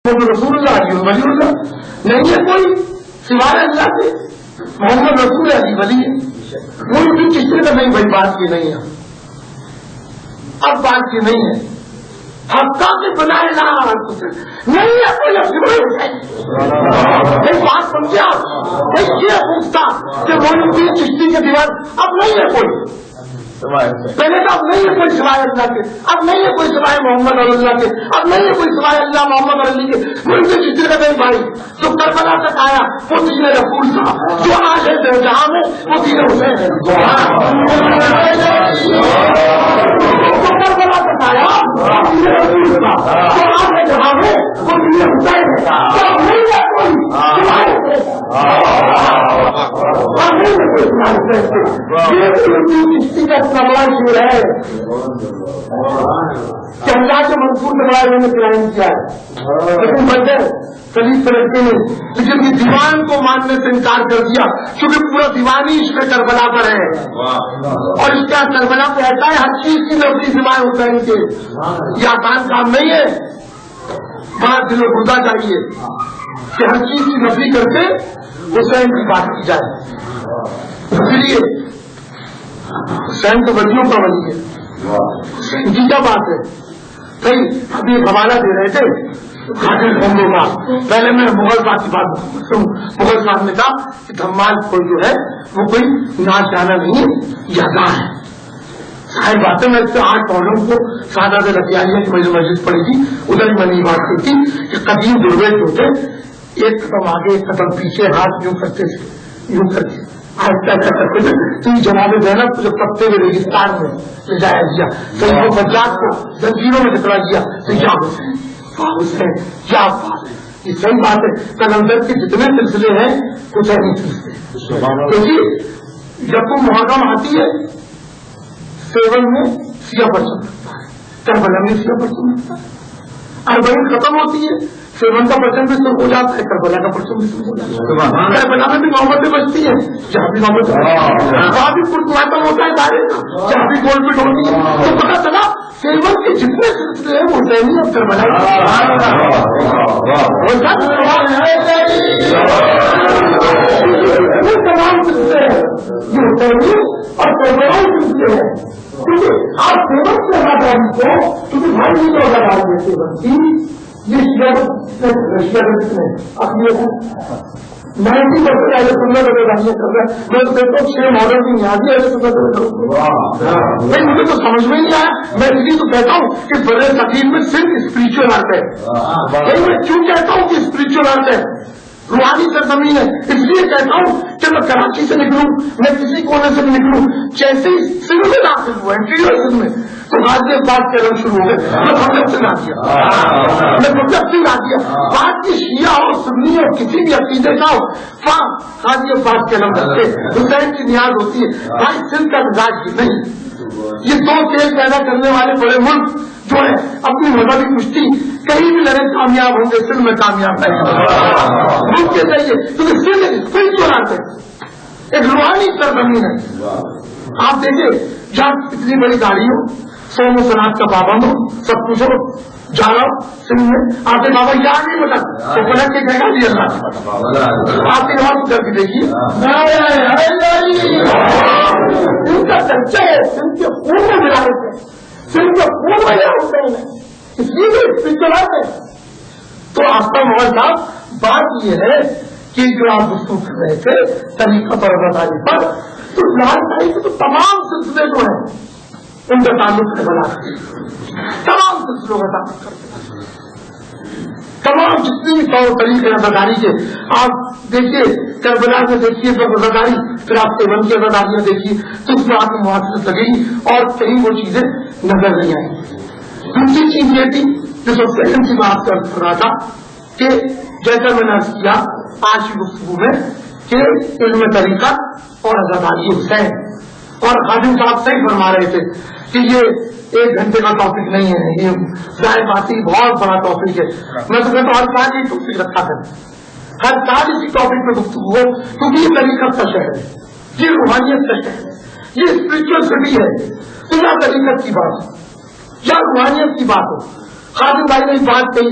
محمد رسول اللہ ولی اللہ نہیں ہے کوئی سوائے اللہ کے. محمد رسول علی ولی ہے. کوئی بھی کسی کا نہیں. بھائی بات یہ نہیں ہے. اب بات یہ نہیں ہے. حقا کے بنائے نہیں ہے کوئی. بات سمجھا. یہ پوچھتا کہ مولوی چشتی کے دیوار اب نہیں ہے کوئی. پہلے تو اب نہیں ہے کوئی سوائے اللہ کے. اب نہیں ہے کوئی سوائے محمد اور اللہ کے. اب نہیں ہے کوئی سوائے اللہ محمد اور علی کے. ملک چشتی کا نہیں بھائی. جو کربلا تک آیا وہ دین رسول تھا. جو آج ہے جہاں میں وہ دین حسین ہے. کربلا تک آیا دین رسول تھا. جو آج ہے جہاں میں وہ دین حسین ہے. اب نہیں ہے کوئی چشتی کا سوال جو ہے کہ اللہ کے منصور کے بارے میں کرائم کیا ہے. لیکن بندے خلیف سے لڑکے نے لیکن یہ دیوان کو ماننے سے انکار کر دیا کیونکہ پورا دیوان ہی اس میں کربلا پر ہے. اور اس کا کربلا پہ ایسا ہے ہر چیز کی نفسی سوائے حسین کے. یہ آسان کام نہیں ہے. بڑا دل و گردہ چاہیے کہ ہر چیز کی نفی کرتے حسین کی بات کی جائے. اس لیے حسین تو ولیوں کا ولی ہے. جی کیا بات ہے. صحیح ابھی ایک حوالہ دے رہے تھے حاضر بندوں کا. پہلے میں مغل صاحب کی بات کرتا ہوں. مغل صاحب نے کہا کہ دھمال کوئی جو ہے وہ کوئی ناچ گانا نہیں ہے, یہ ادا ہے. ظاہر بات ہے. میں اس سے 8 پہلوں کو سادہ لکیالیہ کی مسجد پڑی تھی. ادھر میں نے بات کی تھی کہ قدیم درویش جو تھے ایک قدم آگے ایک قدم پیچھے ہاتھ یوں کرتے تھے, یوں کرتے آہستہ کرتے تھے. تو یہ جناب زینب جو پتے ہوئے ریگستان میں لے جایا گیا تو ان کو بجاج کو زنجیروں میں ٹکرا گیا. تو یا حسین کیا بات ہے. یہ صحیح بات ہے. کلندر کے جتنے سلسلے ہیں کچھ ایسی سلسلے کیونکہ جب وہ محرم آتی ہے 7 میں سیاہ پرچم لگتا ہے. کربلا میں سیاہ پرچم لگتا ہے. اربعین ختم ہوتی ہے 7 کا پرچم بھی سرخ ہو جاتا ہے. کربلا کا پرچم بھی سرخ ہو جاتا ہے. کربلا میں بھی محمد بچتی ہے جہاں بھی محمد وہاں بھی پرتماتم ہوتا ہے دائرے کا جہاں بھی گول پیٹ ہوتی ہے. تو پتا چلا 7 کے جتنے سلسلے ہیں وہ حسینی اور کربلا تمام سلسلے ہیں یہ حسینی اور کربلا سلسلے ہیں. کیونکہ آپ 7 سے ہٹائی کو کیونکہ بھائی نہیں تو ہٹا دیتے بنتی یہ رشیا میں اپنی 90% ایسے سندر لگے کر رہے ہیں. میں دیکھتا ہوں 6 ماڈل کی نیازی ایسے سندر بھائی مجھے تو سمجھ میں نہیں آیا. میں اس لیے تو کہتا ہوں کہ بڑے تقریب میں صرف اسپرچل آرٹ ہے. میں کیوں کہتا ہوں کہ اسپرچل آرٹ ہے روحانی سرزمین ہے. اس لیے کہتا ہوں کہ میں کراچی سے نکلوں میں کسی کونے سے نکلوں جیسے ہی سندھ میں داخل ہوا انٹیریور سندھ میں تو غازی بات کے رنگ شروع ہو گئے. میں مطلب سے نہ دیا میں مطلب سے نہ دیا بات کی شیعہ ہو سنی ہو کسی بھی عقیدے کا ہو وہاں غازی بات کے رنگ رکھتے حسین کی نیاز ہوتی ہے. بھائی سندھ کا مزاج ہی نہیں. یہ 2 تیل پیدا کرنے والے بڑے ملک جو ہے اپنی مذہبی کشتی کہیں بھی لڑے کامیاب ہوں گے. سندھ میں کامیاب نہیں ملک کے چاہیے کیونکہ سندھ کوئی چوراتے ایک روحانی سرزمین ہے. آپ دیکھیے جہاں اتنی بڑی گاڑی ہو 100 صنعت کا پابند ہو سب کچھ ہو جانا سندھ میں آپ کے بابا یہاں نہیں بتا تو پلٹ کے کہے گا جی اللہ آپ کے وہاں کر کے دیکھیے ان کا چرچا ہے سندھ کے خون میں ملا ہوتے ہیں. سندھ کے خون میں ملا ہوتے ہیں اس لیے چلاتے ہیں. تو آپ کا محل صاحب بات یہ ہے کہ جو آپ گفتگو کر رہے تھے طریقہ پر بتانے پر تو لال بھائی کے تو تمام سلسلے جو ہیں ان کا تعلق ہے بنا تمام سلسلوں کا تعلق کرتے تمام جتنی بھی طور طریقے رضاداری کے آپ دیکھیے کربلا میں دیکھیے تو رضاداری پھر آپ 7 کی رضاداریاں دیکھیے تو اس میں آپ کی محافظت لگے گی اور کہیں وہ چیزیں نظر نہیں آئیں گی. دوسری چیز یہ تھی جو سب سے اہم کی بات کر رہا تھا کہ جیسا میں نے کیا آج کی گفتگو میں کہ علم طریقہ اور رضاداری حسین اور خادم صاحب صحیح فرما رہے تھے کہ یہ 1 گھنٹے کا ٹاپک نہیں ہے. یہ ظاہر بات ہی بہت بڑا ٹاپک ہے. میں تو کہتا ہوں ہر سال یہ ٹاپک رکھا ہے ہر سال اسی ٹاپک پہ گفتگو ہو کیونکہ یہ طریقت کا شہر ہے یہ روحانیت کا شہر ہے یہ اسپرچل سٹی ہے. تو یا طریقت کی بات ہو یا روحانیت کی بات ہو خادم بھائی نے بات کہی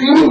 3